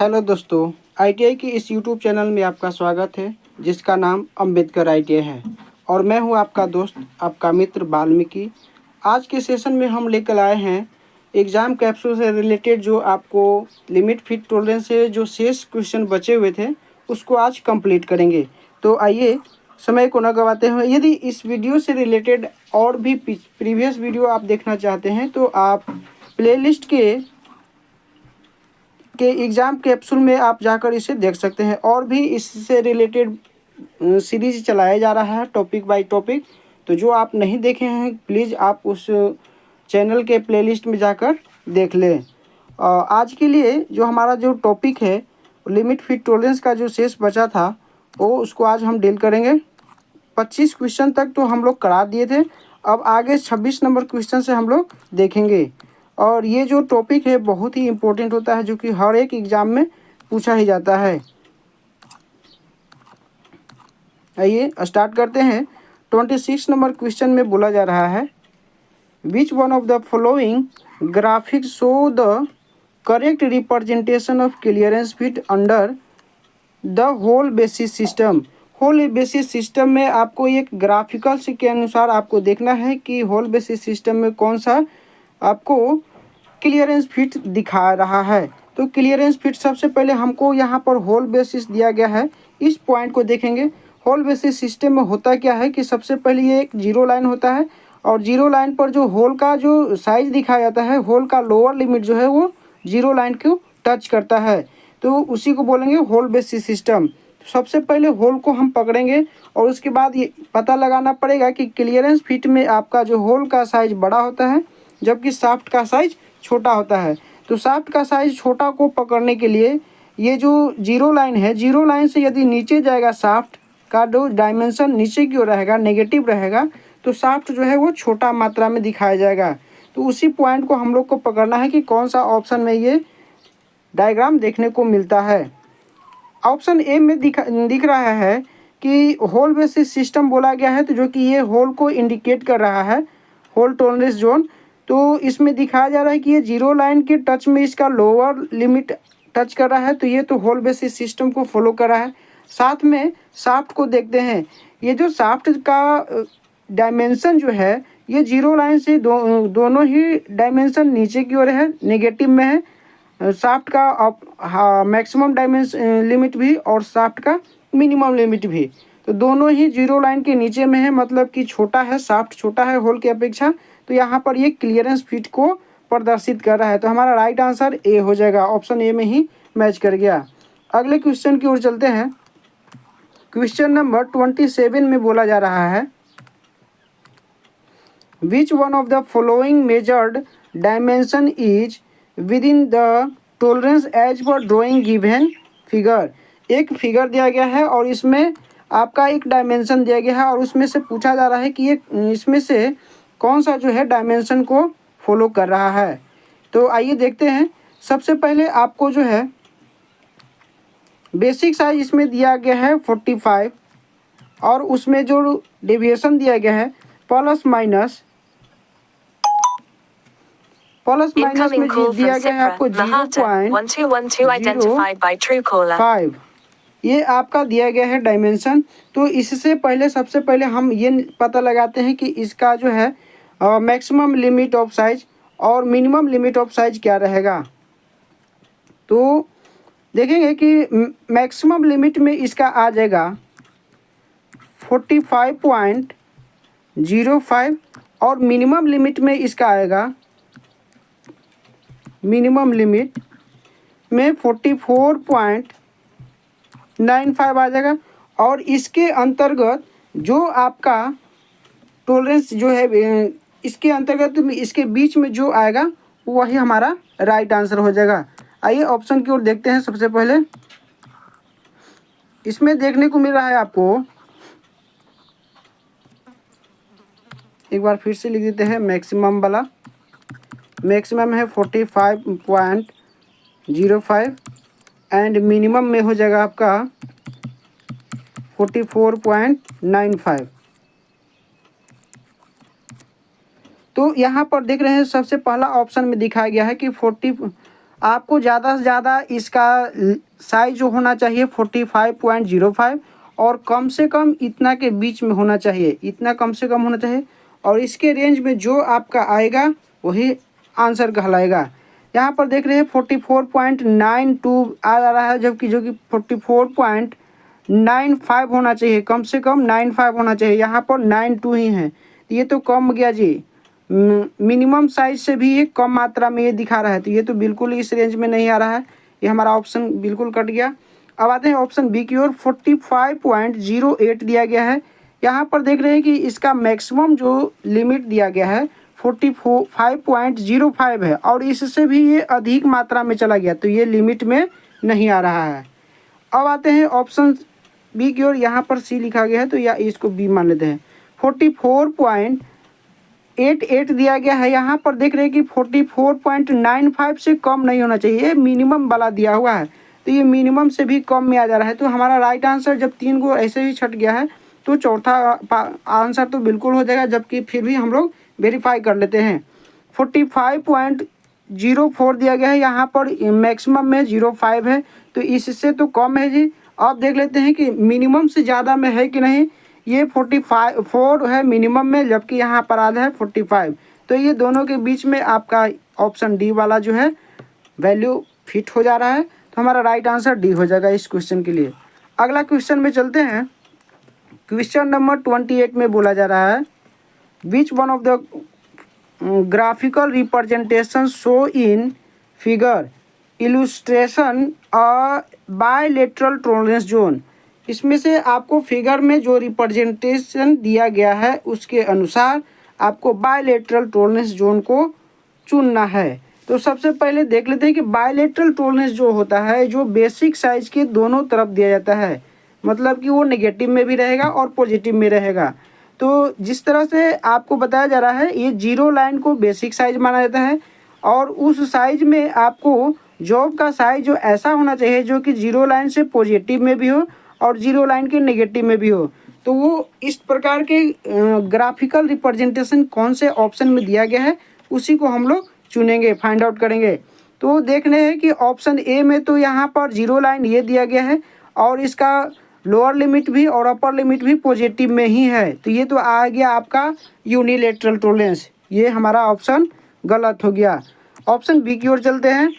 Hello दोस्तों, ITI की इस यूट्यूब चैनल में आपका स्वागत है जिसका नाम अंबेडकर आईटीआई है और मैं हूं आपका दोस्त, आपका मित्र वाल्मीकि। आज के सेशन में हम लेकर आए हैं एग्ज़ाम कैप्सूल से रिलेटेड जो आपको लिमिट फिट टॉलरेंस से जो शेष क्वेश्चन बचे हुए थे उसको आज कंप्लीट करेंगे। तो आइए समय को न गवाते हुए, यदि इस वीडियो से रिलेटेड और भी प्रीवियस वीडियो आप देखना चाहते हैं तो आप प्लेलिस्ट के एग्ज़ाम कैप्सूल में आप जाकर इसे देख सकते हैं। और भी इससे रिलेटेड सीरीज चलाया जा रहा है टॉपिक बाय टॉपिक, तो जो आप नहीं देखे हैं प्लीज़ आप उस चैनल के प्लेलिस्ट में जाकर देख लें। आज के लिए जो हमारा जो टॉपिक है लिमिट फिट टॉलरेंस का जो शेष बचा था वो उसको आज हम डील करेंगे। 25 क्वेश्चन तक तो हम लोग करा दिए थे, अब आगे 26 नंबर क्वेश्चन से हम लोग देखेंगे। और ये जो टॉपिक है बहुत ही इम्पोर्टेंट होता है जो कि हर एक एग्ज़ाम में पूछा ही जाता है। आइए स्टार्ट करते हैं। 26 नंबर क्वेश्चन में बोला जा रहा है, which one of the following graphics show the correct representation of clearance fit under the hole basis system. Hole basis system में आपको एक ग्राफिकल से के अनुसार आपको देखना है कि होल बेसिस सिस्टम में कौन सा आपको क्लियरेंस फिट दिखा रहा है। तो क्लियरेंस फिट सबसे पहले हमको यहाँ पर होल बेसिस दिया गया है, इस पॉइंट को देखेंगे। होल बेसिस सिस्टम में होता क्या है कि सबसे पहले ये एक जीरो लाइन होता है और जीरो लाइन पर जो होल का जो साइज दिखाया जाता है, होल का लोअर लिमिट जो है वो जीरो लाइन को टच करता है, तो उसी को बोलेंगे होल बेसिस सिस्टम। सबसे पहले होल को हम पकड़ेंगे और उसके बाद ये पता लगाना पड़ेगा कि क्लियरेंस फिट में आपका जो होल का साइज बड़ा होता है जबकि शाफ्ट का साइज छोटा होता है। तो शाफ्ट का साइज छोटा को पकड़ने के लिए ये जो जीरो लाइन है, जीरो लाइन से यदि नीचे जाएगा शाफ्ट का जो डायमेंशन नीचे की ओर रहेगा, नेगेटिव रहेगा, तो शाफ्ट जो है वो छोटा मात्रा में दिखाया जाएगा। तो उसी पॉइंट को हम लोग को पकड़ना है कि कौन सा ऑप्शन में ये डायग्राम देखने को मिलता है। ऑप्शन ए में दिख रहा है कि होल बेसिस सिस्टम बोला गया है, तो जो कि ये होल को इंडिकेट कर रहा है, होल टॉलरेंस जोन। तो इसमें दिखाया जा रहा है कि ये जीरो लाइन के टच में इसका लोअर लिमिट टच कर रहा है, तो ये तो होल बेसिस सिस्टम को फॉलो कर रहा है। साथ में शाफ्ट को देखते हैं, ये जो शाफ्ट का डायमेंशन जो है ये जीरो लाइन से दोनों ही डायमेंशन नीचे की ओर है, नेगेटिव में है। शाफ्ट का मैक्सिमम डायमेंशन लिमिट भी और शाफ्ट का मिनिमम लिमिट भी, तो दोनों ही जीरो लाइन के नीचे में है, मतलब कि छोटा है, शाफ्ट छोटा है होल की अपेक्षा। तो यहाँ पर ये क्लियरेंस फिट को प्रदर्शित कर रहा है, तो हमारा राइट आंसर ए हो जाएगा, ऑप्शन ए में ही मैच कर गया। अगले क्वेश्चन की ओर चलते हैं। क्वेश्चन नंबर 27 में बोला जा रहा है, which one of the following measured dimension is with in the tolerance as per drawing given figure. एक फिगर दिया गया है और इसमें आपका एक डायमेंशन दिया गया है और उसमें से पूछा जा रहा है कि ये इसमें से कौन सा जो है डायमेंशन को फॉलो कर रहा है। तो आइए देखते हैं। सबसे पहले आपको जो है बेसिक साइज इसमें दिया गया है 45 और उसमें जो डेविएशन दिया गया है प्लस माइनस में दिया गया है आपको 0.012 ये आपका दिया गया है डायमेंशन। तो इससे पहले सबसे पहले हम ये पता लगाते हैं कि इसका जो है मैक्सिमम लिमिट ऑफ साइज और मिनिमम लिमिट ऑफ साइज क्या रहेगा। तो देखेंगे कि मैक्सिमम लिमिट में इसका आ जाएगा 45.05 और मिनिमम लिमिट में इसका आएगा, मिनिमम लिमिट में 44.95 आ जाएगा। और इसके अंतर्गत जो आपका टॉलरेंस जो है इसके अंतर्गत इसके बीच में जो आएगा वही हमारा राइट आंसर हो जाएगा। आइए ऑप्शन की ओर देखते हैं। सबसे पहले इसमें देखने को मिल रहा है आपको, एक बार फिर से लिख देते हैं, मैक्सिमम वाला मैक्सिमम है 45.05 एंड मिनिमम में हो जाएगा आपका 44.95। तो यहाँ पर देख रहे हैं सबसे पहला ऑप्शन में दिखाया गया है कि आपको ज़्यादा से ज़्यादा इसका साइज जो होना चाहिए 45.05 और कम से कम इतना के बीच में होना चाहिए, इतना कम से कम होना चाहिए। और इसके रेंज में जो आपका आएगा वही आंसर कहलाएगा। यहाँ पर देख रहे हैं 44.92 आ रहा है, जबकि जो कि 44.95 होना चाहिए, कम से कम 95 होना चाहिए। यहाँ पर 92 ही है, ये तो कम गया जी। मिनिमम साइज से भी ये कम मात्रा में ये दिखा रहा है, तो ये तो बिल्कुल इस रेंज में नहीं आ रहा है। ये हमारा ऑप्शन बिल्कुल कट गया। अब आते हैं ऑप्शन बी की ओर। 45.08 दिया गया है। यहाँ पर देख रहे हैं कि इसका मैक्सिमम जो लिमिट दिया गया है 45.05 है और इससे भी ये अधिक मात्रा में चला गया, तो ये लिमिट में नहीं आ रहा है। अब आते हैं ऑप्शन बी की ओर। यहाँ पर सी लिखा गया है, तो या इसको बी मान लेते हैं। 44.88 दिया गया है। यहाँ पर देख रहे हैं कि 44.95 से कम नहीं होना चाहिए, मिनिमम वाला दिया हुआ है, तो ये मिनिमम से भी कम में आ जा रहा है। तो हमारा राइट आंसर जब 3 को ऐसे ही छट गया है तो चौथा आंसर तो बिल्कुल हो जाएगा, जबकि फिर भी हम लोग वेरीफाई कर लेते हैं। 45.04 दिया गया है। यहाँ पर मैक्सिमम में 05 है, तो इससे तो कम है जी। अब देख लेते हैं कि मिनिमम से ज़्यादा में है कि नहीं। ये 45 है मिनिमम में, जबकि यहाँ पर आधा है 45, तो ये दोनों के बीच में आपका ऑप्शन डी वाला जो है वैल्यू फिट हो जा रहा है, तो हमारा राइट आंसर डी हो जाएगा इस क्वेश्चन के लिए। अगला क्वेश्चन में चलते हैं। क्वेश्चन नंबर 28 में बोला जा रहा है, which one of the graphical representation show in figure illustration a bilateral tolerance zone. इसमें से आपको फिगर में जो रिप्रेजेंटेशन दिया गया है उसके अनुसार आपको बायलेटरल टॉलरेंस जोन को चुनना है। तो सबसे पहले देख लेते हैं कि बायलेटरल टॉलरेंस जो होता है, जो बेसिक साइज के दोनों तरफ दिया जाता है, मतलब कि वो नेगेटिव में भी रहेगा और पॉजिटिव में रहेगा। तो जिस तरह से आपको बताया जा रहा है, ये 0 लाइन को बेसिक साइज माना जाता है और उस साइज में आपको जॉब का साइज जो ऐसा होना चाहिए जो कि 0 लाइन से पॉजिटिव में भी हो और 0 लाइन के नेगेटिव में भी हो। तो वो इस प्रकार के ग्राफिकल रिप्रेजेंटेशन कौन से ऑप्शन में दिया गया है उसी को हम लोग चुनेंगे, फाइंड आउट करेंगे। तो देख रहे हैं कि ऑप्शन ए में तो यहाँ पर 0 लाइन ये दिया गया है और इसका लोअर लिमिट भी और अपर लिमिट भी पॉजिटिव में ही है, तो ये तो आ गया आपका यूनिलेटरल टॉलरेंस। ये हमारा ऑप्शन गलत हो गया। ऑप्शन बी की ओर चलते हैं।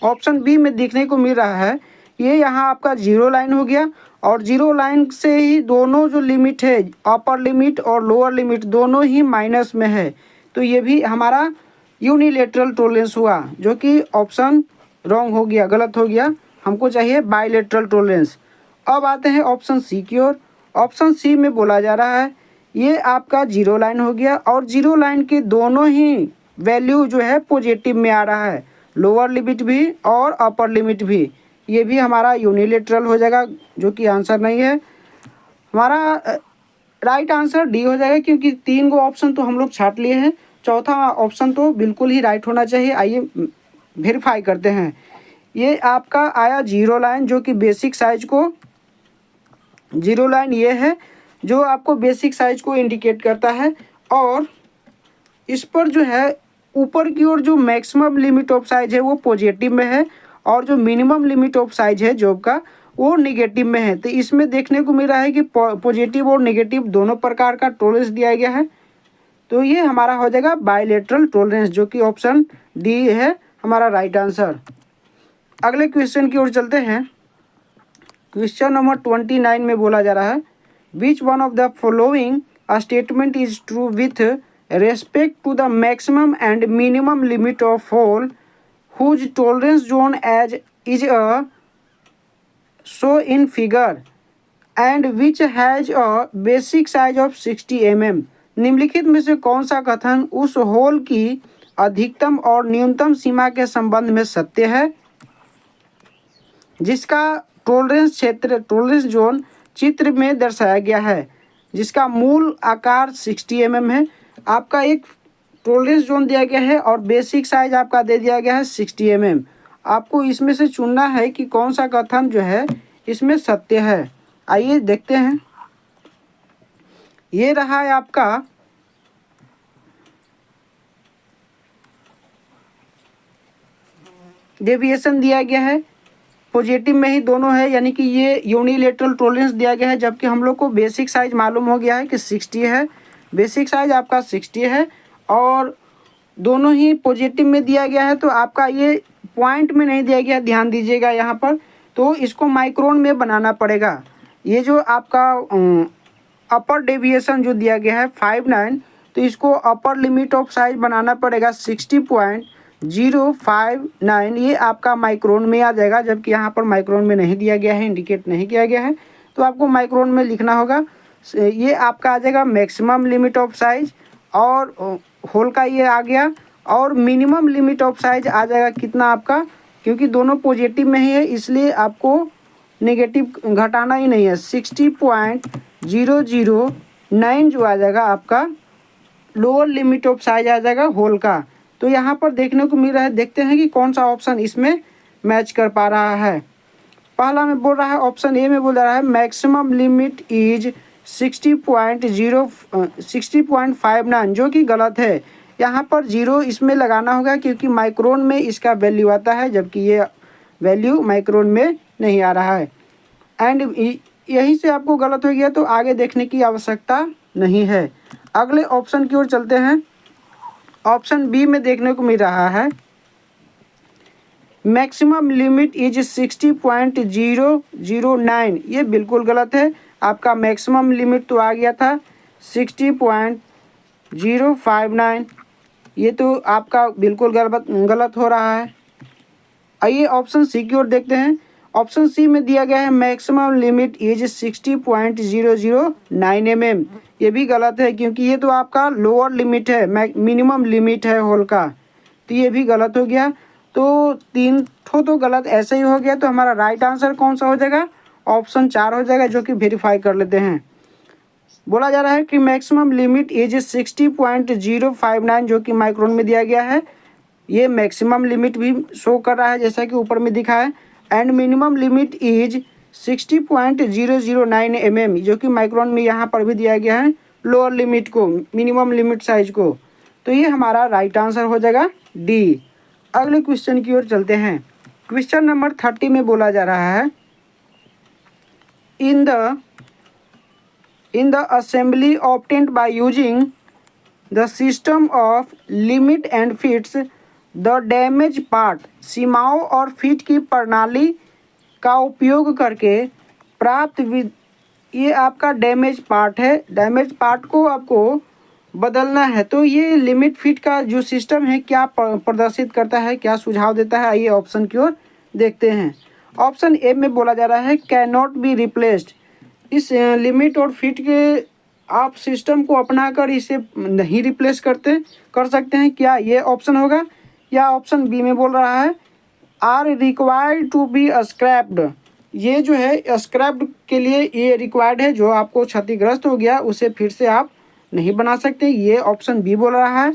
ऑप्शन बी में देखने को मिल रहा है ये यहाँ आपका 0 लाइन हो गया और 0 लाइन से ही दोनों जो लिमिट है, अपर लिमिट और लोअर लिमिट, दोनों ही माइनस में है, तो ये भी हमारा यूनिलेटरल टॉलरेंस हुआ, जो कि ऑप्शन रॉन्ग हो गया, गलत हो गया। हमको चाहिए बायलेटरल टॉलरेंस। अब आते हैं ऑप्शन सी की ओर। ऑप्शन सी में बोला जा रहा है ये आपका 0 लाइन हो गया और 0 लाइन के दोनों ही वैल्यू जो है पॉजिटिव में आ रहा है, लोअर लिमिट भी और अपर लिमिट भी। ये भी हमारा यूनिलेटरल हो जाएगा, जो कि आंसर नहीं है। हमारा राइट आंसर डी हो जाएगा, क्योंकि 3 गो ऑप्शन तो हम लोग छाट लिए हैं, चौथा ऑप्शन तो बिल्कुल ही राइट होना चाहिए। आइए वेरीफाई करते हैं। ये आपका आया 0 लाइन, जो कि बेसिक साइज को 0 लाइन ये है जो आपको बेसिक साइज को इंडिकेट करता है और इस पर जो है ऊपर की ओर जो मैक्सिमम लिमिट ऑफ साइज है वो पॉजिटिव में है और जो मिनिमम लिमिट ऑफ साइज है जॉब का वो नेगेटिव में है। तो इसमें देखने को मिल रहा है कि पॉजिटिव और नेगेटिव दोनों प्रकार का टॉलरेंस दिया गया है, तो ये हमारा हो जाएगा बायलेटरल टॉलरेंस, जो कि ऑप्शन डी है हमारा राइट आंसर। अगले क्वेश्चन की ओर चलते हैं। क्वेश्चन नंबर 29 में बोला जा रहा है, which one of the following statement is true with respect to the maximum and minimum limit of hole whose tolerance zone as is a show in figure and which has a basic size of 60 mm। निम्नलिखित में से कौन सा कथन उस whole की अधिकतम और न्यूनतम सीमा के संबंध में सत्य है, जिसका टॉलरेंस क्षेत्र, टॉलरेंस जोन चित्र में दर्शाया गया है, जिसका मूल आकार 60 mm है। आपका एक टॉलरेंस जोन दिया गया है और बेसिक साइज आपका दे दिया गया है 60 mm। आपको इसमें से चुनना है कि कौन सा कथन जो है इसमें सत्य है। आइए देखते हैं। ये रहा है आपका डेविएशन दिया गया है, पॉजिटिव में ही दोनों है, यानी कि ये यूनिलेटरल टॉलरेंस दिया गया है, जबकि हम लोग को बेसिक साइज मालूम हो गया है कि 60 है। बेसिक साइज आपका 60 है और दोनों ही पॉजिटिव में दिया गया है, तो आपका ये पॉइंट में नहीं दिया गया, ध्यान दीजिएगा यहाँ पर। तो इसको माइक्रोन में बनाना पड़ेगा। ये जो आपका अपर डेविएशन जो दिया गया है 59, तो इसको अपर लिमिट ऑफ साइज बनाना पड़ेगा 60.059। ये आपका माइक्रोन में आ जाएगा, जबकि यहाँ पर माइक्रोन में नहीं दिया गया है, इंडिकेट नहीं किया गया है, तो आपको माइक्रोन में लिखना होगा। ये आपका आ जाएगा मैक्सिमम लिमिट ऑफ साइज, और होल का ये आ गया, और मिनिमम लिमिट ऑफ साइज आ जाएगा कितना आपका, क्योंकि दोनों पॉजिटिव में ही है इसलिए आपको नेगेटिव घटाना ही नहीं है। 60.009 जो आ जाएगा आपका लोअर लिमिट ऑफ साइज आ जाएगा होल का। तो यहाँ पर देखने को मिल रहा है, देखते हैं कि कौन सा ऑप्शन इसमें मैच कर पा रहा है। पहला में बोल रहा है, ऑप्शन ए में बोल रहा है मैक्सिमम लिमिट इज 60.59, जो कि गलत है। यहाँ पर 0 इसमें लगाना होगा क्योंकि माइक्रोन में इसका वैल्यू आता है, जबकि ये वैल्यू माइक्रोन में नहीं आ रहा है। एंड यहीं से आपको गलत हो गया, तो आगे देखने की आवश्यकता नहीं है। अगले ऑप्शन की ओर चलते हैं। ऑप्शन बी में देखने को मिल रहा है मैक्सिमम लिमिट इज 60.009, ये बिल्कुल गलत है। आपका मैक्सिमम लिमिट तो आ गया था 60.059, ये तो आपका बिल्कुल गलत हो रहा है। आइए ऑप्शन सी की ओर देखते हैं। ऑप्शन सी में दिया गया है मैक्सिमम लिमिट इज 60.009 mm, ये भी गलत है क्योंकि ये तो आपका लोअर लिमिट है, मिनिमम लिमिट है होल का, तो ये भी गलत हो गया। तो 3 तो गलत ऐसे ही हो गया, तो हमारा राइट आंसर कौन सा हो जाएगा? ऑप्शन 4 हो जाएगा, जो कि वेरीफाई कर लेते हैं। बोला जा रहा है कि मैक्सिमम लिमिट इज 60.059, जो कि माइक्रोन में दिया गया है। ये मैक्सिमम लिमिट भी शो कर रहा है जैसा कि ऊपर में दिखा है, and minimum limit is 60.009 mm, जो कि माइक्रोन में यहाँ पर भी दिया गया है लोअर लिमिट को, मिनिमम लिमिट साइज को। तो ये हमारा राइट आंसर हो जाएगा डी। अगले क्वेश्चन की ओर चलते हैं। क्वेश्चन नंबर 30 में बोला जा रहा है in the assembly obtained by using the system of limit and fits the damage part, सीमाओं और फिट की प्रणाली का उपयोग करके प्राप्त ये आपका डैमेज पार्ट है। डैमेज पार्ट को आपको बदलना है, तो ये लिमिट फिट का जो सिस्टम है क्या प्रदर्शित करता है, क्या सुझाव देता है, आइए ऑप्शन की ओर देखते हैं। ऑप्शन ए में बोला जा रहा है कैन नॉट बी रिप्लेस्ड, इस लिमिट और फिट के आप सिस्टम को अपनाकर इसे नहीं रिप्लेस कर सकते हैं, क्या ये ऑप्शन होगा? या ऑप्शन बी में बोल रहा है are required to be scrapped, ये जो है स्क्रैप्ड के लिए ये रिक्वायर्ड है, जो आपको क्षतिग्रस्त हो गया उसे फिर से आप नहीं बना सकते, ये ऑप्शन बी बोल रहा है।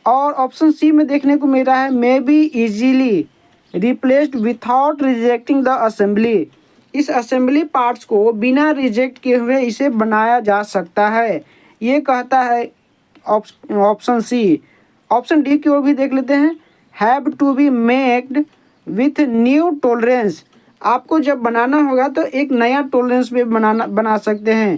और ऑप्शन सी में देखने को मिल रहा है may be easily replaced without rejecting the assembly, इस असेंबली पार्ट्स को बिना रिजेक्ट किए हुए इसे बनाया जा सकता है, ये कहता है ऑप्शन सी। ऑप्शन डी की ओर भी देख लेते हैं। Have to be maked with new tolerance, आपको जब बनाना होगा तो एक नया टॉलरेंस में बना सकते हैं।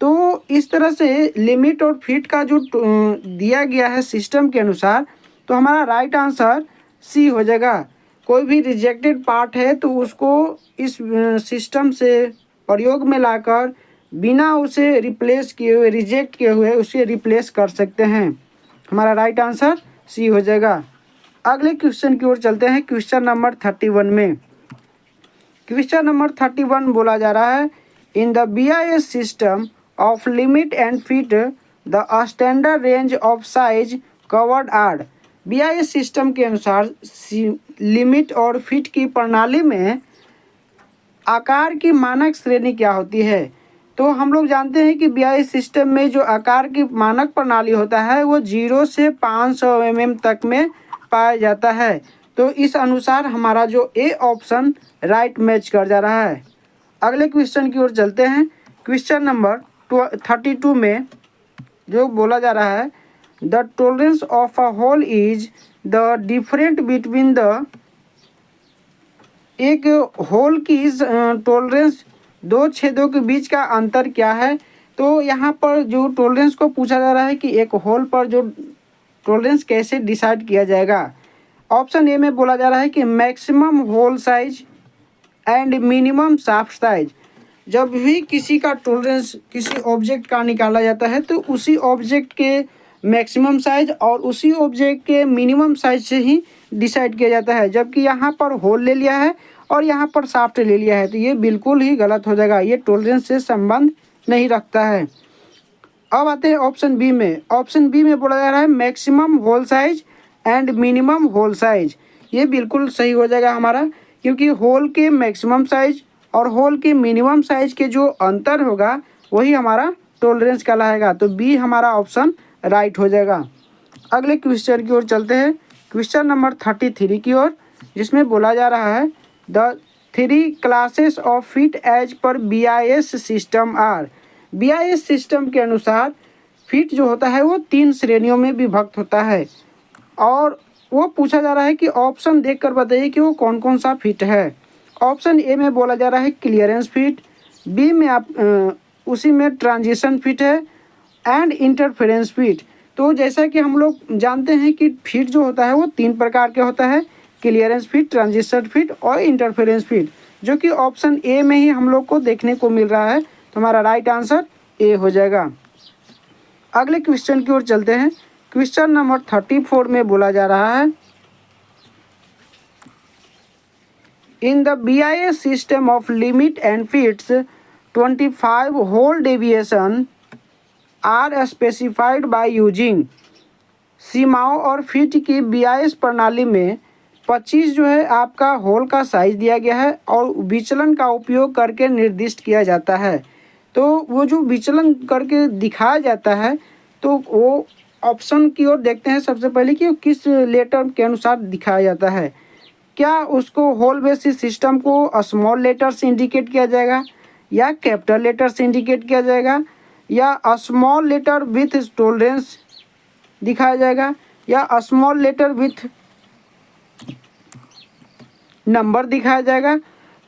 तो इस तरह से लिमिट और फिट का जो दिया गया है सिस्टम के अनुसार, तो हमारा राइट आंसर सी हो जाएगा। कोई भी रिजेक्टेड पार्ट है तो उसको इस सिस्टम से प्रयोग में लाकर बिना उसे रिप्लेस किए हुए, रिजेक्ट किए हुए उसे रिप्लेस कर सकते हैं। हमारा राइट आंसर सी हो जाएगा। अगले क्वेश्चन की ओर चलते हैं। क्वेश्चन नंबर 31 में, क्वेश्चन नंबर 31 बोला जा रहा है in the BIS system of limit and fit the standard range of size covered are, BIS system के अनुसार लिमिट और फिट की प्रणाली में आकार की मानक श्रेणी क्या होती है? तो हम लोग जानते हैं कि BIS सिस्टम में जो आकार की मानक प्रणाली होता है वो 0 से 500 mm तक में पाया जाता है। तो इस अनुसार हमारा जो ए ऑप्शन राइट मैच कर जा रहा है। अगले क्वेश्चन की ओर चलते हैं। क्वेश्चन नंबर 32 में जो बोला जा रहा है the tolerance of a hole is the different between the, एक होल की टॉलरेंस, दो छेदों के बीच का अंतर क्या है। तो यहाँ पर जो टॉलरेंस को पूछा जा रहा है कि एक होल पर जो टॉलरेंस कैसे डिसाइड किया जाएगा। ऑप्शन ए में बोला जा रहा है कि maximum hole size and minimum shaft size. जब भी किसी का टॉलरेंस किसी ऑब्जेक्ट का निकाला जाता है तो उसी ऑब्जेक्ट के मैक्सिमम साइज और उसी ऑब्जेक्ट के मिनिमम साइज से ही डिसाइड किया जाता है। जबकि यहाँ पर होल ले लिया है और यहाँ पर शाफ्ट ले लिया है तो ये बिल्कुल ही गलत हो जाएगा, ये टॉलरेंस से संबंध नहीं रखता है। अब आते हैं ऑप्शन बी में। ऑप्शन बी में बोला जा रहा है maximum hole size and minimum hole size. ये बिल्कुल सही हो जाएगा हमारा, क्योंकि होल के मैक्सिमम साइज और होल के मिनिमम साइज के जो अंतर होगा वही हमारा टॉलरेंस कहलाएगा। तो बी हमारा ऑप्शन राइट हो जाएगा। अगले क्वेश्चन की ओर चलते हैं, क्वेश्चन नंबर 33 की ओर, जिसमें बोला जा रहा है the 3 classes of fit as per BIS system are. BIS system के अनुसार फीट जो होता है वो 3 श्रेणियों में विभक्त होता है और वो पूछा जा रहा है कि ऑप्शन देखकर बताइए कि वो कौन कौन सा फीट है। ऑप्शन ए में बोला जा रहा है क्लियरेंस फीट, बी में आप उसी में ट्रांजिशन फीट है एंड इंटरफेरेंस फीट। तो जैसा कि हम लोग जानते हैं कि फीट जो होता है वो 3 प्रकार के होता है, क्लियरेंस फीट, ट्रांजिशन फीट और इंटरफेरेंस फीट, जो कि ऑप्शन ए में ही हम लोग को देखने को मिल रहा है। तो हमारा राइट आंसर ए हो जाएगा। अगले क्वेश्चन की ओर चलते हैं, क्वेश्चन नंबर 34 में बोला जा रहा है in the BIS system of limit and fits 25 hole deviation are specified by using. सीमाओं और फीट की BIS प्रणाली में 25 जो है आपका होल का साइज दिया गया है और विचलन का उपयोग करके निर्दिष्ट किया जाता है। तो वो जो विचलन करके दिखाया जाता है तो वो ऑप्शन की ओर देखते हैं सबसे पहले कि वो किस लेटर के अनुसार दिखाया जाता है। क्या उसको होल बेसिस सिस्टम को स्मॉल लेटर से इंडिकेट किया जाएगा या कैपिटल लेटर से इंडिकेट किया जाएगा या स्मॉल लेटर विथ टॉलरेंस दिखाया जाएगा या स्मॉल लेटर विथ नंबर दिखाया जाएगा।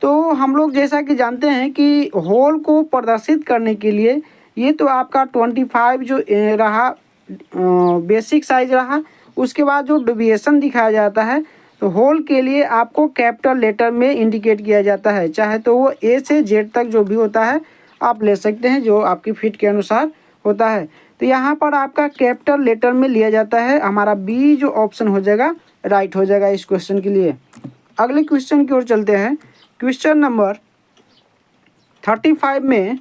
तो हम लोग जैसा कि जानते हैं कि होल को प्रदर्शित करने के लिए ये तो आपका 25 जो रहा बेसिक साइज रहा, उसके बाद जो डेविएशन दिखाया जाता है तो होल के लिए आपको कैपिटल लेटर में इंडिकेट किया जाता है, चाहे तो वो ए से जेड तक जो भी होता है आप ले सकते हैं जो आपकी फीट के अनुसार होता है। तो यहाँ पर आपका कैपिटल लेटर में लिया जाता है। हमारा बी जो ऑप्शन हो जाएगा राइट हो जाएगा इस क्वेश्चन के लिए। अगले क्वेश्चन की ओर चलते हैं, क्वेश्चन नंबर 35 में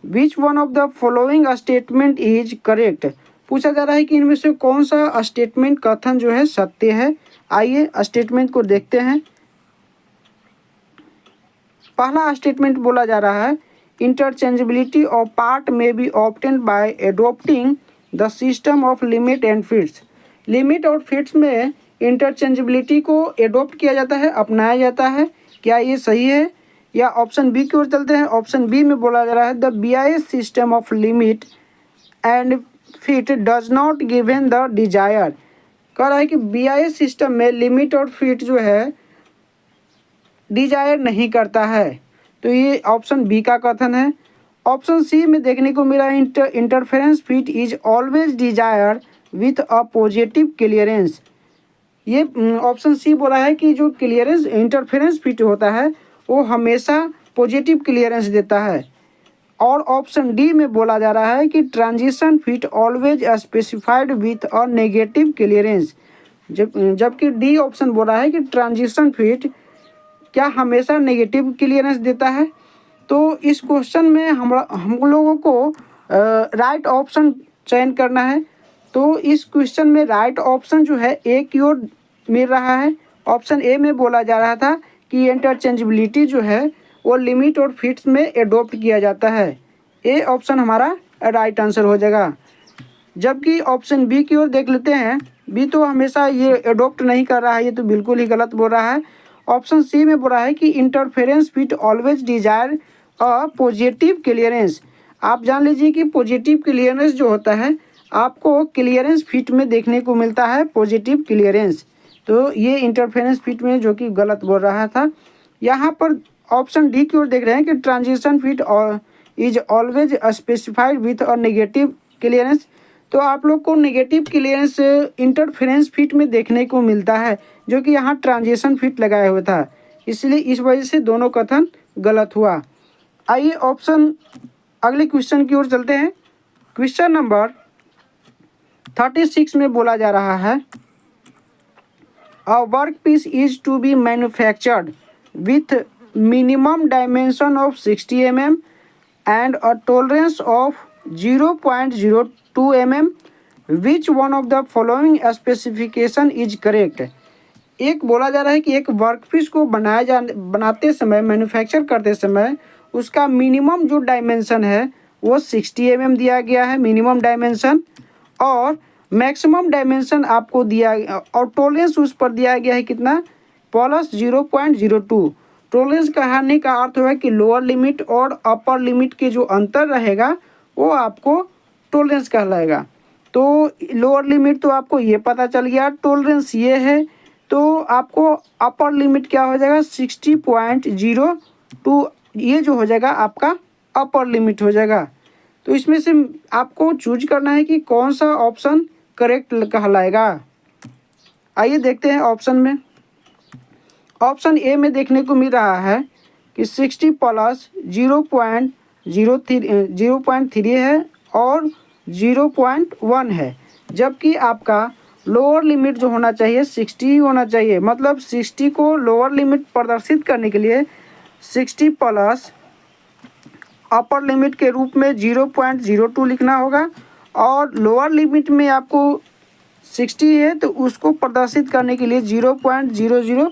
विच one of the following statement is correct. पूछा जा रहा है कि इनमें से कौन सा स्टेटमेंट कथन जो है सत्य है। आइए स्टेटमेंट को देखते हैं। पहला स्टेटमेंट बोला जा रहा है इंटरचेंजेबिलिटी ऑफ पार्ट में B obtained by adopting the system of limit and fits. Limit और फिट्स में इंटरचेंजेबिलिटी को एडोप्ट किया जाता है, अपनाया जाता है। क्या ये सही है? या ऑप्शन बी की ओर चलते हैं। ऑप्शन बी में बोला जा रहा है the BIS system of limit and fit does not given the desire. कह रहा है कि BIS सिस्टम में लिमिट और फिट जो है डिजायर नहीं करता है। तो ये ऑप्शन बी का कथन है। ऑप्शन सी में देखने को मिला interference fit is always desire with a positive clearance. ये ऑप्शन सी बोला है कि जो क्लियरेंस इंटरफेरेंस फिट होता है वो हमेशा पॉजिटिव क्लियरेंस देता है। और ऑप्शन डी में बोला जा रहा है कि transition fit always specified with a negative clearance. जबकि डी ऑप्शन बोल रहा है कि ट्रांजिशन फिट क्या हमेशा नेगेटिव क्लियरेंस देता है। तो इस क्वेश्चन में हम लोगों को राइट ऑप्शन चयन करना है। तो इस क्वेश्चन में राइट ऑप्शन जो है ए की ओर मिल रहा है। ऑप्शन ए में बोला जा रहा था कि इंटरचेंजेबिलिटी जो है वो लिमिट और फिट्स में एडोप्ट किया जाता है। ए ऑप्शन हमारा राइट आंसर हो जाएगा। जबकि ऑप्शन बी की ओर देख लेते हैं, बी तो हमेशा ये एडोप्ट नहीं कर रहा है, ये तो बिल्कुल ही गलत बोल रहा है। ऑप्शन सी में बोल रहा है कि interference fit always desire a positive clearance. आप जान लीजिए कि पॉजिटिव क्लियरेंस जो होता है आपको क्लियरेंस फिट में देखने को मिलता है पॉजिटिव क्लियरेंस। तो ये इंटरफेरेंस फिट में जो कि गलत बोल रहा था। यहाँ पर ऑप्शन डी की ओर देख रहे हैं कि transition fit is always specified with a negative clearance. तो आप लोग को नेगेटिव क्लियरेंस इंटरफेरेंस फिट में देखने को मिलता है, जो कि यहाँ ट्रांजिशन फिट लगाया हुआ था, इसलिए इस वजह से दोनों कथन गलत हुआ। आइए ऑप्शन अगले क्वेश्चन की ओर चलते हैं। क्वेश्चन नंबर 36 में बोला जा रहा है, a work piece is to be manufactured with minimum dimension of 60 mm and a tolerance of 0.02 mm. Which one of the following specification is correct? एक बोला जा रहा है कि एक वर्कपीस को बनाते समय, मैन्युफैक्चर करते समय उसका मिनिमम जो डायमेंशन है वो 60 mm दिया गया है मिनिमम डायमेंशन, और मैक्सिमम डायमेंशन आपको दिया, और टॉलरेंस उस पर दिया गया है कितना, +0.02। टॉलरेंस कहने का अर्थ हुआ कि लोअर लिमिट और अपर लिमिट के जो अंतर रहेगा वो आपको टॉलरेंस कहलाएगा। तो लोअर लिमिट तो आपको ये पता चल गया, टॉलरेंस ये है, तो आपको अपर लिमिट क्या हो जाएगा 60.02, ये जो हो जाएगा आपका अपर लिमिट हो जाएगा। तो इसमें से आपको चूज करना है कि कौन सा ऑप्शन करेक्ट कहलाएगा। आइए देखते हैं ऑप्शन में। ऑप्शन ए में देखने को मिल रहा है कि 60 + 0.03 है और 0.1 है, जबकि आपका लोअर लिमिट जो होना चाहिए 60 ही होना चाहिए। मतलब 60 को लोअर लिमिट प्रदर्शित करने के लिए 60 प्लस अपर लिमिट के रूप में 0.02 लिखना होगा, और लोअर लिमिट में आपको 60 है तो उसको प्रदर्शित करने के लिए 0.00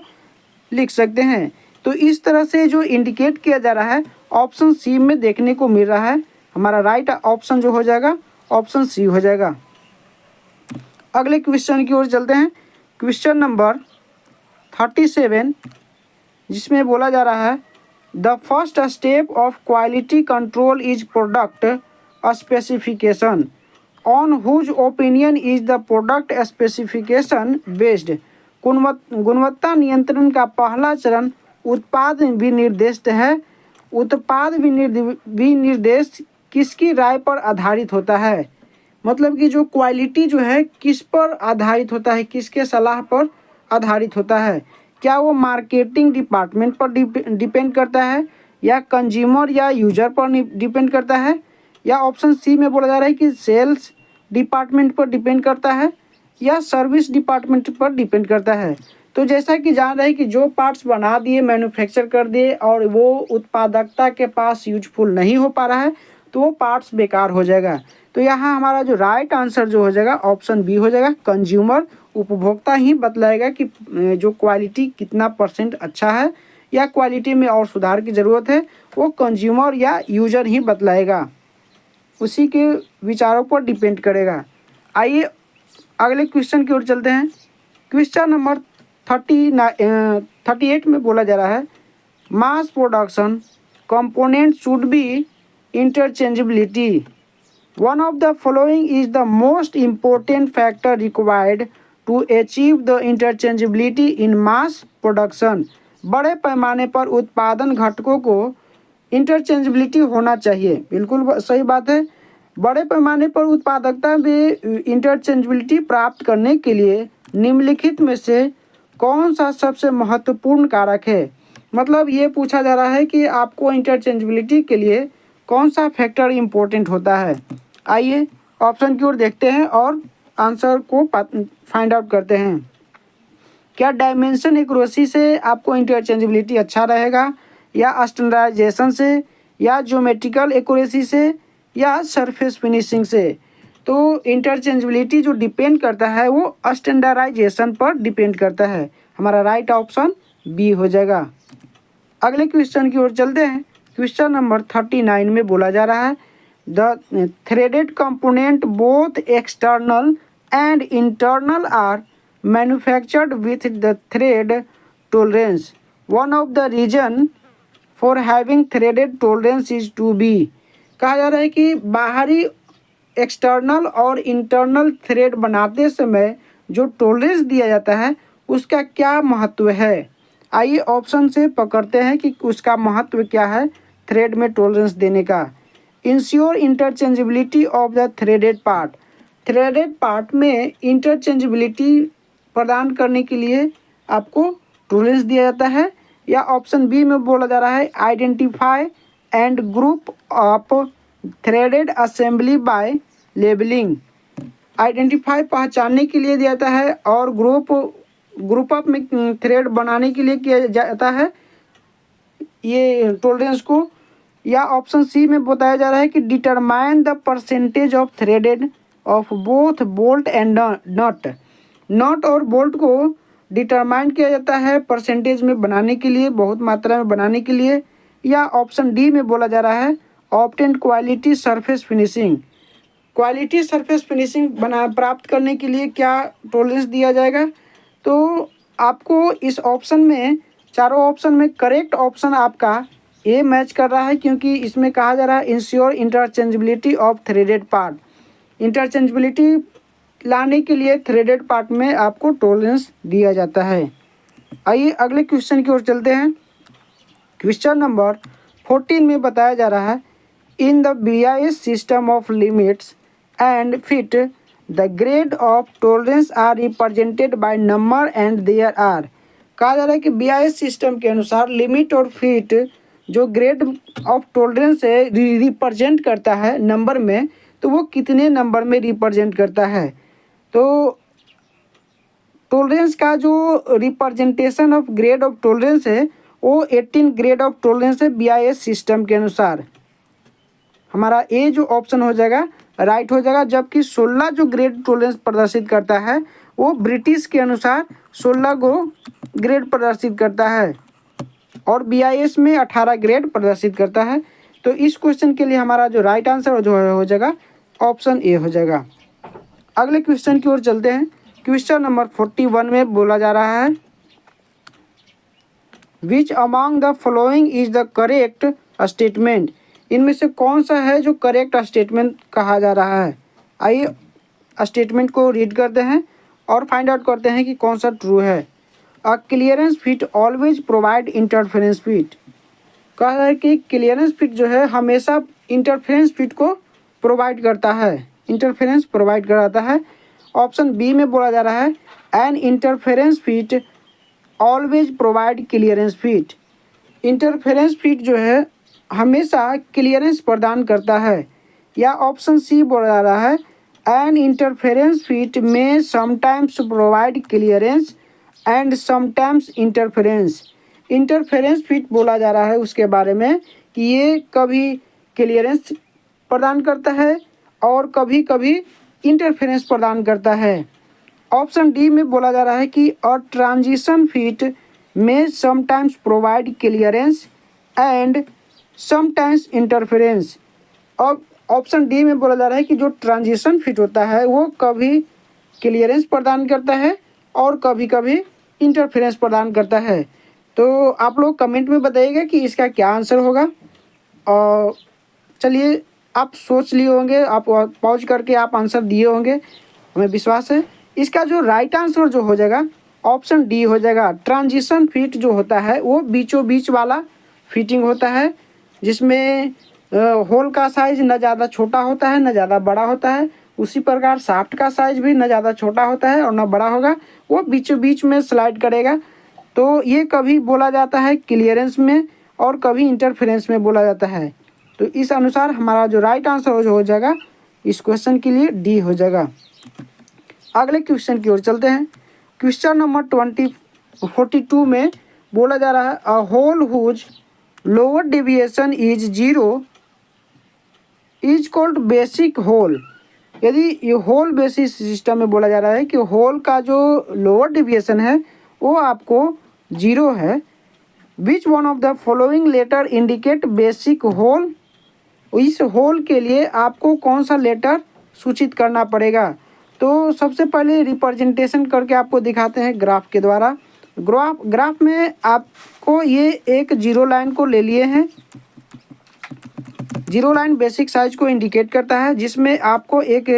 लिख सकते हैं। तो इस तरह से जो इंडिकेट किया जा रहा है ऑप्शन सी में देखने को मिल रहा है। हमारा राइट ऑप्शन जो हो जाएगा ऑप्शन सी हो जाएगा। अगले क्वेश्चन की ओर चलते हैं। क्वेश्चन नंबर 37, जिसमें बोला जा रहा है, the first step of quality control is product specification, on whose opinion is the product specification based. गुणवत्ता नियंत्रण का पहला चरण उत्पाद विनिर्देश है। उत्पाद विनिर्देश किसकी राय पर आधारित होता है? मतलब कि जो क्वालिटी जो है किस पर आधारित होता है, किसके सलाह पर आधारित होता है? क्या वो मार्केटिंग डिपार्टमेंट पर डिपेंड करता है, या कंज्यूमर या यूजर पर डिपेंड करता है, या ऑप्शन सी में बोला जा रहा है कि सेल्स डिपार्टमेंट पर डिपेंड करता है, या सर्विस डिपार्टमेंट पर डिपेंड करता है? तो जैसा कि जान रहे हैं कि जो पार्ट्स बना दिए, मैन्युफैक्चर कर दिए और वो उत्पादकता के पास यूजफुल नहीं हो पा रहा है तो वो पार्ट्स बेकार हो जाएगा। तो यहाँ हमारा जो राइट आंसर जो हो जाएगा ऑप्शन बी हो जाएगा। कंज्यूमर, उपभोक्ता ही बतलाएगा कि जो क्वालिटी कितना % अच्छा है या क्वालिटी में और सुधार की ज़रूरत है, वो कंज्यूमर या यूजर ही बतलाएगा, उसी के विचारों पर डिपेंड करेगा। आइए अगले क्वेश्चन की ओर चलते हैं। क्वेश्चन नंबर 38 में बोला जा रहा है, mass production component should be interchangeability, one of the following is the most important factor required to achieve the interchangeability in mass production. बड़े पैमाने पर उत्पादन घटकों को इंटरचेंजेबिलिटी होना चाहिए, बिल्कुल सही बात है। बड़े पैमाने पर उत्पादकता में इंटरचेंजेबिलिटी प्राप्त करने के लिए निम्नलिखित में से कौन सा सबसे महत्वपूर्ण कारक है? मतलब ये पूछा जा रहा है कि आपको इंटरचेंजेबिलिटी के लिए कौन सा फैक्टर इम्पोर्टेंट होता है। आइए ऑप्शन की ओर देखते हैं और आंसर को फाइंड आउट करते हैं। क्या डायमेंशन एक्यूरेसी से आपको इंटरचेंजेबिलिटी अच्छा रहेगा, या स्टैंडर्डाइजेशन से, या ज्योमेट्रिकल एक्यूरेसी से, या सरफेस फिनिशिंग से? तो इंटरचेंजेबिलिटी जो डिपेंड करता है वो स्टैंडर्डाइजेशन पर डिपेंड करता है। हमारा राइट ऑप्शन बी हो जाएगा। अगले क्वेश्चन की ओर चलते हैं। क्वेश्चन नंबर 39 में बोला जा रहा है, the threaded component both external and internal are manufactured with the thread tolerance, one of the reason for having threaded tolerance is to be. कहा जा रहा है कि बाहरी एक्सटर्नल और इंटरनल थ्रेड बनाते समय जो टॉलरेंस दिया जाता है उसका क्या महत्व है। आइए ऑप्शन से पकड़ते हैं कि उसका महत्व क्या है थ्रेड में टॉलरेंस देने का। Ensure interchangeability of the threaded part. Threaded part में इंटरचेंजेबिलिटी प्रदान करने के लिए आपको टॉलरेंस दिया जाता है। या ऑप्शन बी में बोला जा रहा है identify and group of threaded assembly bye labelling. Identify पहचानने के लिए दिया जाता है और ग्रुप ऑफ में थ्रेड बनाने के लिए किया जाता है ये टॉलरेंस को। या ऑप्शन सी में बताया जा रहा है कि determine the percentage of threaded of both bolt and nut और बोल्ट को डिटरमाइन किया जाता है परसेंटेज में बनाने के लिए, बहुत मात्रा में बनाने के लिए। या ऑप्शन डी में बोला जा रहा है obtain quality surface finishing. Quality surface finishing प्राप्त करने के लिए क्या टॉलरेंस दिया जाएगा। तो आपको इस ऑप्शन में, चारों ऑप्शन में करेक्ट ऑप्शन आपका ए मैच कर रहा है, क्योंकि इसमें कहा जा रहा है ensure interchangeability of threaded part. Interchangeability लाने के लिए थ्रेडेड पार्ट में आपको टॉलरेंस दिया जाता है। आइए अगले क्वेश्चन की ओर चलते हैं। क्वेश्चन नंबर 14 में बताया जा रहा है in the BIS system of limits and fit the grade of tolerance are represented by number and there are. कहा जा रहा है कि BIS सिस्टम के अनुसार लिमिट और फिट जो ग्रेड ऑफ टॉलरेंस है रिप्रेजेंट करता है नंबर में, तो वो कितने नंबर में रिप्रेजेंट करता है। तो टॉलरेंस का जो representation of grade of tolerance है वो 18 ग्रेड ऑफ टॉलरेंस है BIS सिस्टम के अनुसार। हमारा ए जो ऑप्शन हो जाएगा राइट हो जाएगा, जबकि 16 जो ग्रेड टॉलरेंस प्रदर्शित करता है वो ब्रिटिश के अनुसार 16 को ग्रेड प्रदर्शित करता है और BIS में 18 ग्रेड प्रदर्शित करता है। तो इस क्वेश्चन के लिए हमारा जो राइट आंसर जो हो जाएगा ऑप्शन ए हो जाएगा। अगले क्वेश्चन की ओर चलते हैं। क्वेश्चन नंबर 41 में बोला जा रहा है which among the following is the correct statement. इनमें से कौन सा है जो करेक्ट स्टेटमेंट कहा जा रहा है। आइए स्टेटमेंट को रीड करते हैं और फाइंड आउट करते हैं कि कौन सा ट्रू है। A clearance fit always provide interference fit. कहा है कि क्लियरेंस फिट जो है हमेशा इंटरफेरेंस फिट को प्रोवाइड करता है, इंटरफेरेंस प्रोवाइड कराता है। ऑप्शन बी में बोला जा रहा है an interference fit always provide clearance fit. Interference fit जो है हमेशा क्लियरेंस प्रदान करता है। या ऑप्शन सी बोला जा रहा है एन इंटरफेरेंस फिट में sometimes provide clearance and sometimes interference. Interference fit बोला जा रहा है उसके बारे में कि ये कभी क्लियरेंस प्रदान करता है और कभी कभी इंटरफेरेंस प्रदान करता है। ऑप्शन डी में बोला जा रहा है कि अ ट्रांजिशन फिट में sometimes provide clearance and sometimes interference. और ऑप्शन डी में बोला जा रहा है कि जो ट्रांजिशन फिट होता है वो कभी क्लियरेंस प्रदान करता है और कभी कभी इंटरफेरेंस प्रदान करता है। तो आप लोग कमेंट में बताइएगा कि इसका क्या आंसर होगा। और चलिए आप सोच लिए होंगे, आप पॉज करके आप आंसर दिए होंगे, हमें विश्वास है। इसका जो राइट आंसर जो हो जाएगा ऑप्शन डी हो जाएगा। ट्रांजिशन फिट जो होता है वो बीचों बीच वाला फिटिंग होता है, जिसमें होल का साइज़ न ज़्यादा छोटा होता है न ज़्यादा बड़ा होता है। उसी प्रकार शाफ्ट का साइज़ भी न ज़्यादा छोटा होता है और न बड़ा होगा, वो बीचों बीच में स्लाइड करेगा। तो ये कभी बोला जाता है क्लियरेंस में और कभी इंटरफेरेंस में बोला जाता है। तो इस अनुसार हमारा जो राइट आंसर हो जाएगा इस क्वेश्चन के लिए डी हो जाएगा। अगले क्वेश्चन की ओर चलते हैं। क्वेश्चन नंबर 42 में बोला जा रहा है a hole whose lower deviation is 0 is called basic hole. यदि ये होल बेसिस सिस्टम में बोला जा रहा है कि होल का जो लोअर डेविएशन है वो आपको 0 है। Which one of the following letter indicate basic hole. इस होल के लिए आपको कौन सा लेटर सूचित करना पड़ेगा। तो सबसे पहले रिप्रेजेंटेशन करके आपको दिखाते हैं ग्राफ के द्वारा। ग्राफ में आपको ये एक जीरो लाइन को ले लिए हैं, जीरो लाइन बेसिक साइज को इंडिकेट करता है, जिसमें आपको एक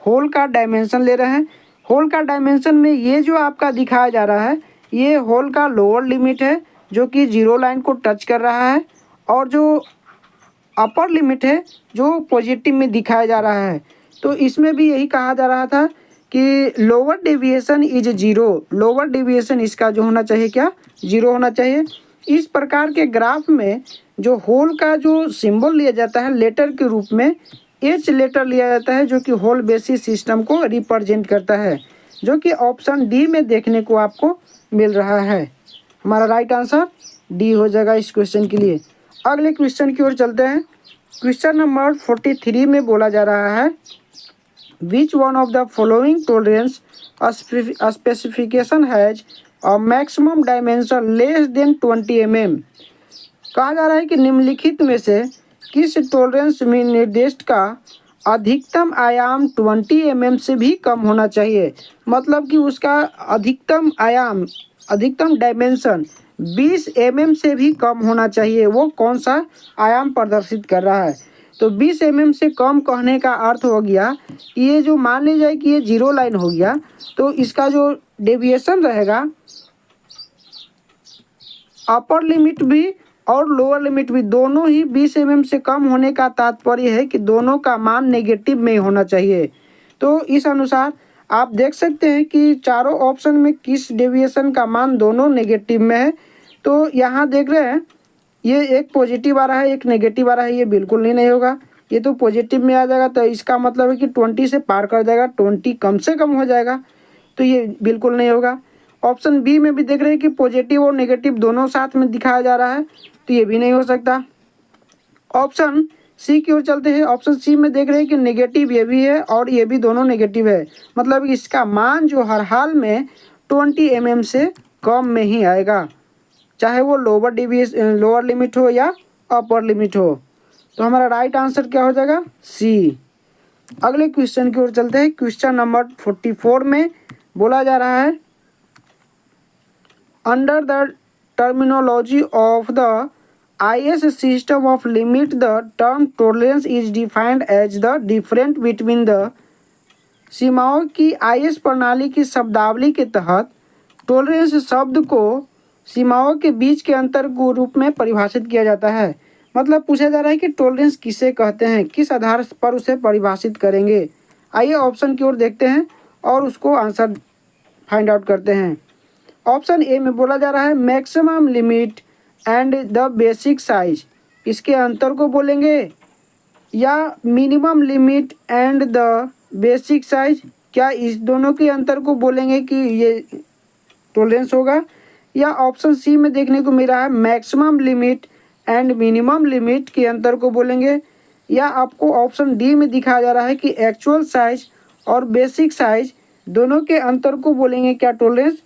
होल का डायमेंशन ले रहे हैं। होल का डायमेंशन में ये जो आपका दिखाया जा रहा है, ये होल का लोअर लिमिट है जो कि जीरो लाइन को टच कर रहा है, और जो अपर लिमिट है जो पॉजिटिव में दिखाया जा रहा है। तो इसमें भी यही कहा जा रहा था कि lower deviation is zero, lower deviation इसका जो होना चाहिए क्या, जीरो होना चाहिए। इस प्रकार के ग्राफ में जो होल का जो सिंबल लिया जाता है लेटर के रूप में एच लेटर लिया जाता है, जो कि होल बेसिस सिस्टम को रिप्रेजेंट करता है, जो कि ऑप्शन डी में देखने को आपको मिल रहा है। हमारा राइट आंसर डी हो जाएगा इस क्वेश्चन के लिए। अगले क्वेश्चन की ओर चलते हैं। क्वेश्चन नंबर 43 में बोला जा रहा है, which one of the following tolerance specification has a maximum dimension less than 20 mm। कहा जा रहा है कि निम्नलिखित में से किस टॉलरेंस में निर्दिष्ट का अधिकतम आयाम 20 mm से भी कम होना चाहिए। मतलब कि उसका अधिकतम आयाम, अधिकतम डायमेंशन 20 mm से भी कम होना चाहिए। वो कौन सा आयाम प्रदर्शित कर रहा है। तो 20 mm से कम कहने का अर्थ हो गया कि ये जो मान ली जाए कि ये जीरो लाइन हो गया, तो इसका जो डेविएशन रहेगा अपर लिमिट भी और लोअर लिमिट भी दोनों ही 20 mm से कम होने का तात्पर्य है कि दोनों का मान नेगेटिव में होना चाहिए। तो इस अनुसार आप देख सकते हैं कि चारों ऑप्शन में किस डेविएशन का मान दोनों नेगेटिव में है। तो यहाँ देख रहे हैं ये एक पॉजिटिव आ रहा है, एक नेगेटिव आ रहा है, ये बिल्कुल नहीं होगा। ये तो पॉजिटिव में आ जाएगा, तो इसका मतलब है कि 20 से पार कर जाएगा, 20 कम से कम हो जाएगा, तो ये बिल्कुल नहीं होगा। ऑप्शन बी में भी देख रहे हैं कि पॉजिटिव और नेगेटिव दोनों साथ में दिखाया जा रहा है, तो ये भी नहीं हो सकता। ऑप्शन सी की ओर चलते हैं। ऑप्शन सी में देख रहे हैं कि नेगेटिव ये भी है और ये भी दोनों नेगेटिव है, मतलब इसका मान जो हर हाल में 20 mm से कम में ही आएगा, चाहे वो लोअर लिमिट हो या अपर लिमिट हो। तो हमारा राइट आंसर क्या हो जाएगा, सी। अगले क्वेश्चन की ओर चलते हैं। क्वेश्चन नंबर 44 में बोला जा रहा है, under the terminology of the IS system of limit the term tolerance is defined as the different between the. सीमाओं की IS प्रणाली की शब्दावली के तहत टॉलरेंस शब्द को सीमाओं के बीच के अंतर को रूप में परिभाषित किया जाता है। मतलब पूछा जा रहा है कि टॉलरेंस किसे कहते हैं, किस आधार पर उसे परिभाषित करेंगे। आइए ऑप्शन की ओर देखते हैं और उसको आंसर फाइंड आउट करते हैं। ऑप्शन ए में बोला जा रहा है maximum limit and the basic size, इसके अंतर को बोलेंगे, या minimum limit and the basic size, क्या इस दोनों के अंतर को बोलेंगे कि ये टॉलरेंस होगा। या ऑप्शन सी में देखने को मिल रहा है maximum limit and minimum limit के अंतर को बोलेंगे, या आपको ऑप्शन डी में दिखाया जा रहा है कि एक्चुअल साइज और बेसिक साइज दोनों के अंतर को बोलेंगे क्या टॉलरेंस।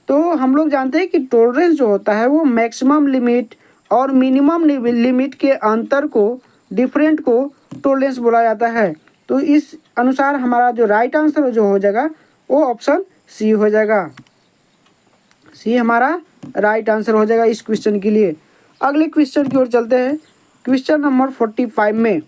तो हम लोग जानते हैं कि टॉलरेंस जो होता है वो मैक्सिमम लिमिट और मिनिमम लिमिट के अंतर को, डिफरेंट को टॉलरेंस बोला जाता है। तो इस अनुसार हमारा जो राइट आंसर जो हो जाएगा वो ऑप्शन सी हो जाएगा। सी हमारा राइट आंसर हो जाएगा इस क्वेश्चन के लिए। अगले क्वेश्चन की ओर चलते हैं। क्वेश्चन नंबर 45 में,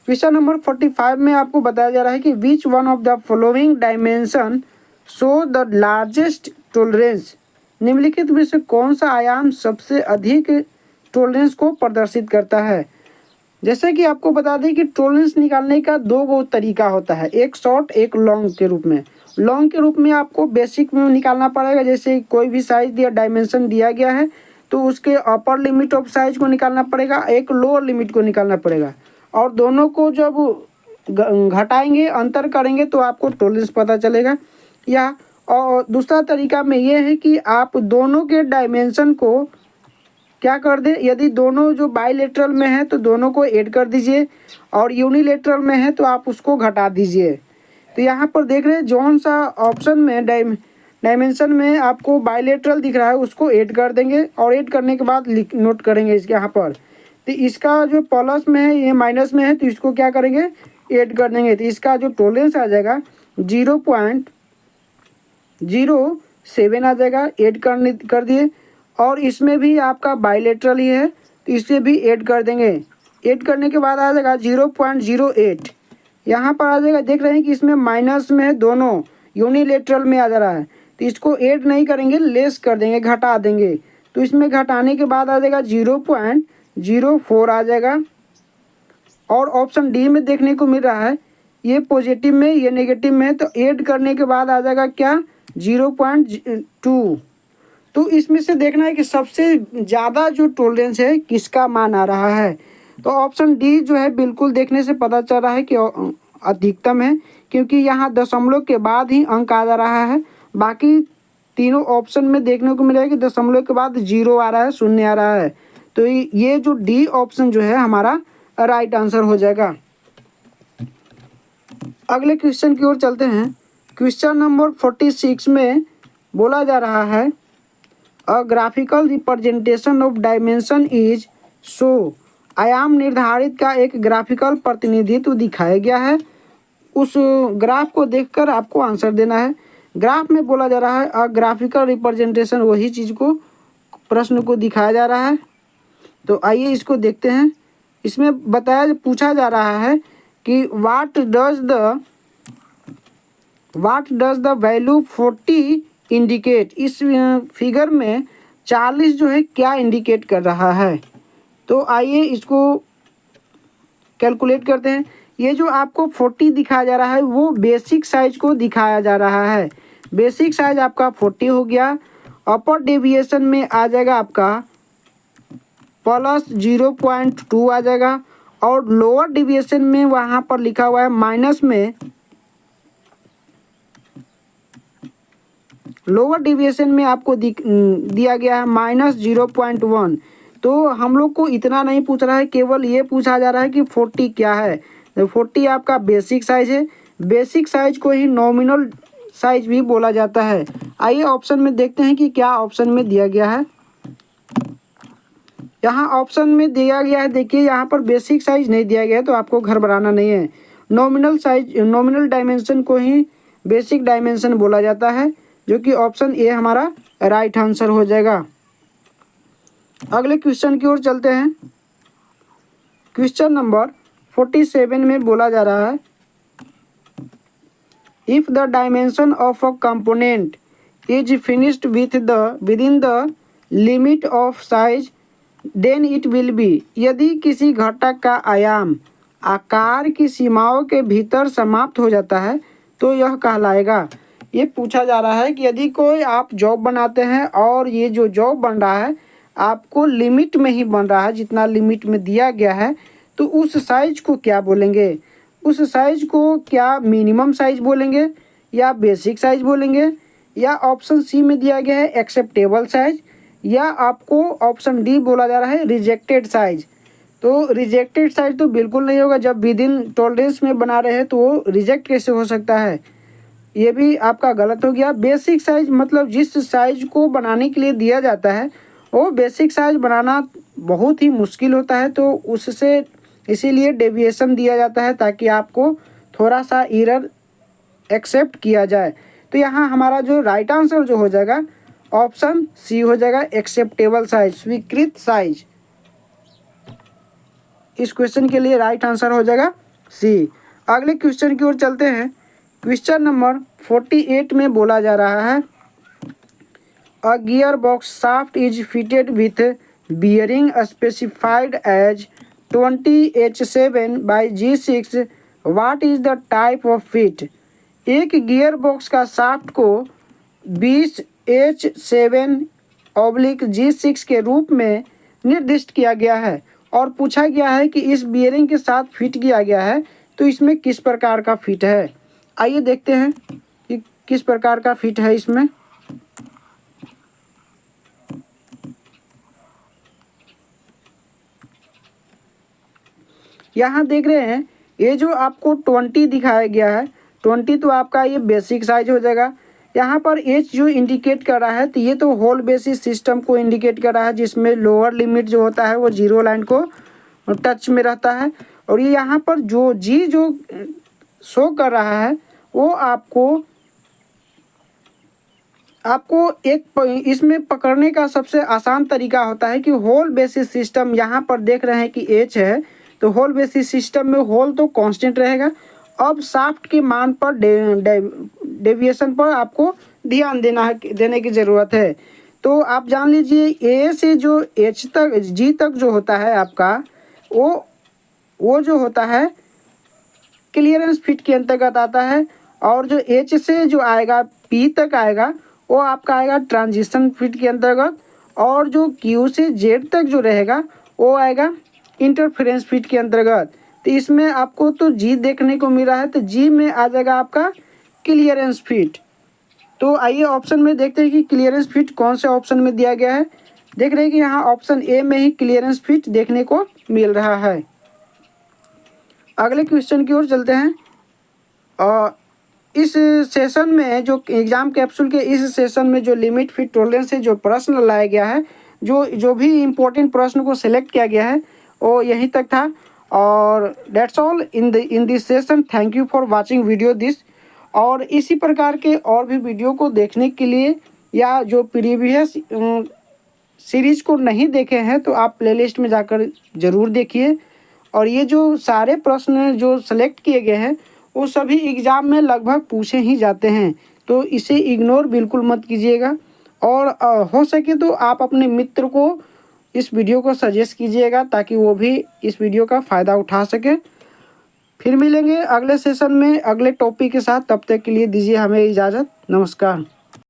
क्वेश्चन नंबर 45 में आपको बताया जा रहा है कि विच one of the following dimension show the largest tolerance. निम्नलिखित में से कौन सा आयाम सबसे अधिक टॉलरेंस को प्रदर्शित करता है। जैसे कि आपको बता दें कि टॉलरेंस निकालने का दो तरीका होता है, एक शॉर्ट एक लॉन्ग के रूप में। लॉन्ग के रूप में आपको बेसिक में निकालना पड़ेगा, जैसे कोई भी साइज दिया, डायमेंशन दिया गया है तो उसके अपर लिमिट ऑफ साइज को निकालना पड़ेगा, एक लोअर लिमिट को निकालना पड़ेगा, और दोनों को जब घटाएंगे, अंतर करेंगे तो आपको टॉलरेंस पता चलेगा। या और दूसरा तरीका में ये है कि आप दोनों के डायमेंशन को क्या कर दें, यदि दोनों जो बाईलेटरल में है तो दोनों को ऐड कर दीजिए, और यूनिलेटरल में है तो आप उसको घटा दीजिए। तो यहाँ पर देख रहे हैं जौन सा ऑप्शन में डायमेंशन में आपको बाईलेटरल दिख रहा है उसको ऐड कर देंगे, और ऐड करने के बाद नोट करेंगे इसके यहाँ पर। तो इसका जो प्लस में है ये माइनस में है तो इसको क्या करेंगे, ऐड कर देंगे। तो इसका जो टॉलरेंस आ जाएगा 0.07 आ जाएगा, ऐड कर दिए। और इसमें भी आपका बाईलेटरल ही है तो इसे भी ऐड कर देंगे, ऐड करने के बाद आ जाएगा 0.08। यहाँ पर आ जाएगा, देख रहे हैं कि इसमें माइनस में है, दोनों यूनिलेटरल में आ जा रहा है, तो इसको ऐड नहीं करेंगे, लेस कर देंगे, घटा देंगे। तो इसमें घटाने के बाद आ जाएगा 0.04 आ जाएगा। और ऑप्शन डी में देखने को मिल रहा है ये पॉजिटिव में, ये नेगेटिव में है, तो ऐड करने के बाद आ जाएगा क्या 0.2। तो इसमें से देखना है कि सबसे ज़्यादा जो टॉलरेंस है किसका मान आ रहा है। तो ऑप्शन डी जो है बिल्कुल देखने से पता चल रहा है कि अधिकतम है, क्योंकि यहाँ दशमलव के बाद ही अंक आ जा रहा है। बाकी तीनों ऑप्शन में देखने को मिलेगा कि दशमलव के बाद 0 आ रहा है, शून्य आ रहा है। तो ये जो डी ऑप्शन जो है हमारा राइट आंसर हो जाएगा। अगले क्वेश्चन की ओर चलते हैं। क्वेश्चन नंबर 46 में बोला जा रहा है अ graphical representation of dimension is show. आयाम निर्धारित का एक ग्राफिकल प्रतिनिधित्व दिखाया गया है। उस ग्राफ को देखकर आपको आंसर देना है। ग्राफ में बोला जा रहा है अ ग्राफिकल रिप्रेजेंटेशन, वही चीज़ को, प्रश्न को दिखाया जा रहा है। तो आइए इसको देखते हैं। इसमें पूछा जा रहा है कि what does the value 40 indicate. इस फिगर में 40 जो है क्या इंडिकेट कर रहा है। तो आइए इसको कैलकुलेट करते हैं। ये जो आपको 40 दिखाया जा रहा है वो बेसिक साइज को दिखाया जा रहा है। बेसिक साइज आपका 40 हो गया। अपर डेविएशन में आ जाएगा आपका प्लस 0.2 आ जाएगा, और लोअर डेविएशन में वहाँ पर लिखा हुआ है माइनस में, लोअर डेविएशन में आपको दिया गया है -0.1। तो हम लोग को इतना नहीं पूछ रहा है, केवल ये पूछा जा रहा है कि 40 क्या है। तो 40 आपका बेसिक साइज है। बेसिक साइज को ही नॉमिनल साइज भी बोला जाता है। आइए ऑप्शन में देखते हैं कि क्या ऑप्शन में दिया गया है। यहाँ ऑप्शन में दिया गया है, देखिए यहाँ पर बेसिक साइज नहीं दिया गया है, तो आपको घबराना नहीं है। नॉमिनल साइज, नॉमिनल डायमेंशन को ही बेसिक डायमेंशन बोला जाता है, जो कि ऑप्शन ए हमारा राइट आंसर हो जाएगा। अगले क्वेश्चन की ओर चलते हैं। क्वेश्चन नंबर 47 में बोला जा रहा है if the dimension of a component is finished within the limit of size then it will be. यदि किसी घटक का आयाम आकार की सीमाओं के भीतर समाप्त हो जाता है तो यह कहलाएगा। ये पूछा जा रहा है कि यदि कोई आप जॉब बनाते हैं और ये जो जॉब बन रहा है आपको लिमिट में ही बन रहा है, जितना लिमिट में दिया गया है, तो उस साइज को क्या बोलेंगे। उस साइज को क्या मिनिमम साइज बोलेंगे, या बेसिक साइज बोलेंगे, या ऑप्शन सी में दिया गया है एक्सेप्टेबल साइज, या आपको ऑप्शन डी बोला जा रहा है रिजेक्टेड साइज। तो रिजेक्टेड साइज तो बिल्कुल नहीं होगा, जब विद इन टॉलरेंस में बना रहे हैं तो वो रिजेक्ट कैसे हो सकता है, ये भी आपका गलत हो गया। बेसिक साइज मतलब जिस साइज को बनाने के लिए दिया जाता है वो बेसिक साइज बनाना बहुत ही मुश्किल होता है, तो उससे इसीलिए डेविएशन दिया जाता है ताकि आपको थोड़ा सा एरर एक्सेप्ट किया जाए। तो यहाँ हमारा जो राइट आंसर जो हो जाएगा ऑप्शन सी हो जाएगा, एक्सेप्टेबल साइज, स्वीकृत साइज। इस क्वेश्चन के लिए राइट आंसर हो जाएगा सी। अगले क्वेश्चन की ओर चलते हैं। क्वेश्चन नंबर 48 में बोला जा रहा है a gear box shaft is fitted with bearing specified as 20H7/G6। What is the type of fit. एक गियर बॉक्स का शाफ्ट को 20H7/G6 के रूप में निर्दिष्ट किया गया है और पूछा गया है कि इस बियरिंग के साथ फिट किया गया है तो इसमें किस प्रकार का फिट है। आइए देखते हैं कि किस प्रकार का फिट है इसमें। यहाँ देख रहे हैं ये जो आपको 20 दिखाया गया है, 20 तो आपका ये बेसिक साइज हो जाएगा। यहाँ पर एच जो इंडिकेट कर रहा है तो ये तो होल बेसिस सिस्टम को इंडिकेट कर रहा है, जिसमें लोअर लिमिट जो होता है वो 0 लाइन को टच में रहता है। और ये यहाँ पर जो जी जो शो कर रहा है वो आपको एक इसमें पकड़ने का सबसे आसान तरीका होता है कि होल बेसिस सिस्टम, यहाँ पर देख रहे हैं कि एच है तो होल बेसिस सिस्टम में होल तो कांस्टेंट रहेगा। अब शाफ्ट के मान पर डेविएशन पर आपको ध्यान देने की ज़रूरत है। तो आप जान लीजिए ए से जो एच तक जी तक जो होता है आपका वो जो होता है क्लियरेंस फिट के अंतर्गत आता है, और जो एच से जो आएगा पी तक आएगा वो आपका आएगा ट्रांजिशन फिट के अंतर्गत, और जो क्यू से जेड तक जो रहेगा वो आएगा इंटरफेरेंस फिट के अंतर्गत। तो इसमें आपको तो जी देखने को मिल रहा है, तो जी में आ जाएगा आपका क्लियरेंस फिट। तो आइए ऑप्शन में देखते हैं कि क्लियरेंस फिट कौन से ऑप्शन में दिया गया है। देख रहे हैं कि यहाँ ऑप्शन ए में ही क्लियरेंस फिट देखने को मिल रहा है। अगले क्वेश्चन की ओर चलते हैं। इस सेशन में जो एग्जाम कैप्सूल के इस सेशन में जो लिमिट फिट टॉलरेंस से जो प्रश्न लाया गया है, जो भी इम्पोर्टेंट प्रश्न को सिलेक्ट किया गया है वो यहीं तक था। और that's all in this session. Thank you for watching video this. और इसी प्रकार के और भी वीडियो को देखने के लिए, या जो प्रीवियस सीरीज को नहीं देखे हैं तो आप प्लेलिस्ट में जाकर ज़रूर देखिए। और ये जो सारे प्रश्न जो सेलेक्ट किए गए हैं वो सभी एग्ज़ाम में लगभग पूछे ही जाते हैं, तो इसे इग्नोर बिल्कुल मत कीजिएगा। और हो सके तो आप अपने मित्र को इस वीडियो को सजेस्ट कीजिएगा ताकि वो भी इस वीडियो का फ़ायदा उठा सके। फिर मिलेंगे अगले सेशन में अगले टॉपिक के साथ। तब तक के लिए दीजिए हमें इजाज़त। नमस्कार।